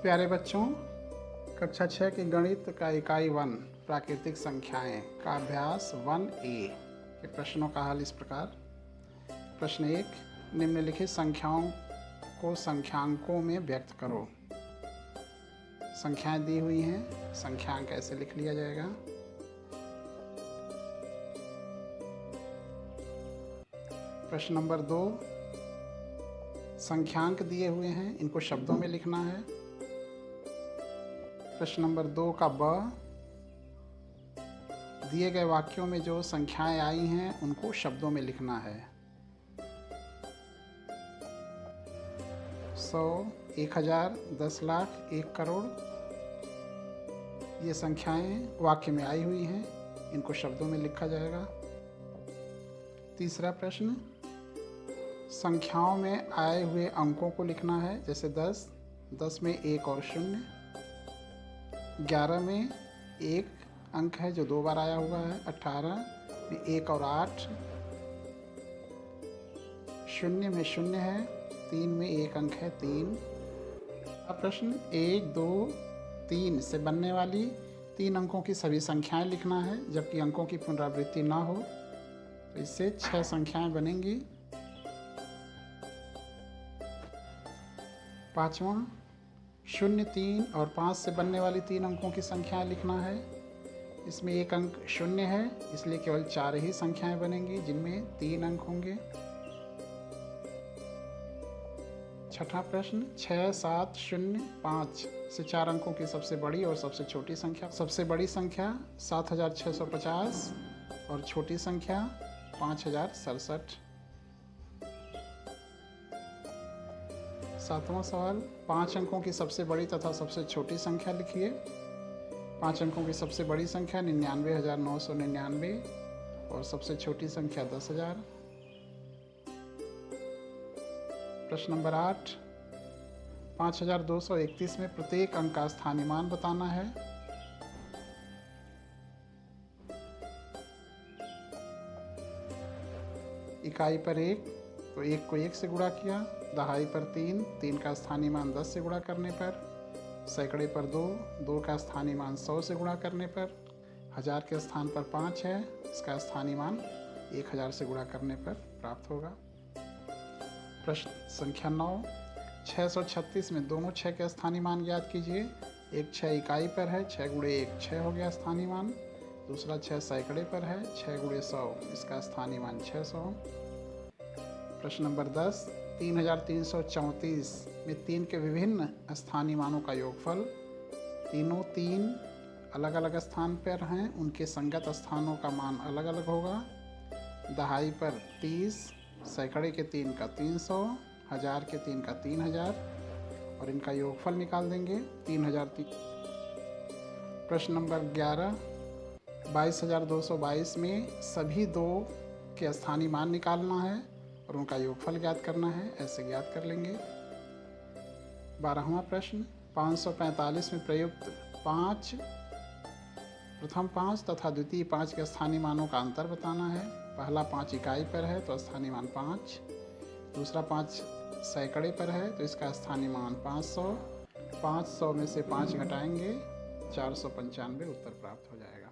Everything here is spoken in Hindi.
प्यारे बच्चों, कक्षा 6 के गणित का इकाई 1 प्राकृतिक संख्याएं का अभ्यास 1A के प्रश्नों का हल इस प्रकार। प्रश्न 1, निम्नलिखित संख्याओं को संख्यांकों में व्यक्त करो। संख्याएं दी हुई हैं, संख्यांक ऐसे लिख लिया जाएगा। प्रश्न नंबर 2, संख्यांक दिए हुए हैं, इनको शब्दों में लिखना है। प्रश्न नंबर 2 का ब, दिए गए वाक्यों में जो संख्याएं आई हैं उनको शब्दों में लिखना है। 100, 1000, 10 लाख, 1 करोड़, ये संख्याएं वाक्य में आई हुई हैं, इनको शब्दों में लिखा जाएगा। तीसरा प्रश्न, संख्याओं में आए हुए अंकों को लिखना है, जैसे 10, 10 में 1 और 0, 11 में 1 अंक है जो 2 बार आया हुआ है, 18 में 1 और 8, 0 में 0 है, 3 में 1 अंक है 3। अब प्रश्न 1, 2, 3 से बनने वाली 3 अंकों की सभी संख्याएं लिखना है, जबकि अंकों की पुनरावृत्ति ना हो, तो इससे 6 संख्याएं बनेंगी। पाँचवां, 0, 3 और 5 से बनने वाली 3 अंकों की संख्याएं लिखना है। इसमें 1 अंक 0 है, इसलिए केवल 4 ही संख्याएं बनेंगी जिनमें 3 अंक होंगे। छठा प्रश्न, 6, 7, 0, 5 से 4 अंकों की सबसे बड़ी और सबसे छोटी संख्या। सबसे बड़ी संख्या 7650 और छोटी संख्या 5067। सातवां सवाल, 5 अंकों की सबसे बड़ी तथा सबसे छोटी संख्या लिखिए। 5 अंकों की सबसे बड़ी संख्या 99,999 और सबसे छोटी संख्या 10,000। प्रश्न नंबर 8, 5231 में प्रत्येक अंक का स्थानीय मान बताना है। इकाई पर 1, तो 1 को 1 से गुणा किया। दहाई पर 3, 3 का स्थानीय मान 10 से गुणा करने पर। सैकड़े पर 2, 2 का स्थानीय मान 100 से गुणा करने पर। 1000 के स्थान पर 5 है, इसका स्थानीय मान 1000 से गुणा करने पर प्राप्त होगा। प्रश्न संख्या 9, 636 में दोनों 6 के स्थानीय मान ज्ञात कीजिए। एक 6 इकाई पर है, 6 गुणे 1 6 हो गया स्थानीय मान। दूसरा 6 सैकड़े पर है, 6 गुणे 100, इसका स्थानीय मान 600। प्रश्न नंबर 10, 3334 में 3 के विभिन्न स्थानीय मानों का योगफल। तीनों 3 अलग अलग स्थान पर हैं, उनके संगत स्थानों का मान अलग अलग होगा। दहाई पर 30, सैकड़े के 3 का 300, 1000 के 3 का 3000 और इनका योगफल निकाल देंगे 3003। प्रश्न नंबर 11, 22,222 में सभी 2 के स्थानीय मान निकालना है और उनका योगफल ज्ञात करना है, ऐसे ज्ञात कर लेंगे। 12वां प्रश्न, 545 में प्रयुक्त 5 प्रथम 5 तथा द्वितीय 5 के स्थानीय मानों का अंतर बताना है। पहला 5 इकाई पर है तो स्थानीय मान 5, दूसरा 5 सैकड़े पर है तो इसका स्थानीय मान 500। 500 में से 5 घटाएंगे 495 उत्तर प्राप्त हो जाएगा।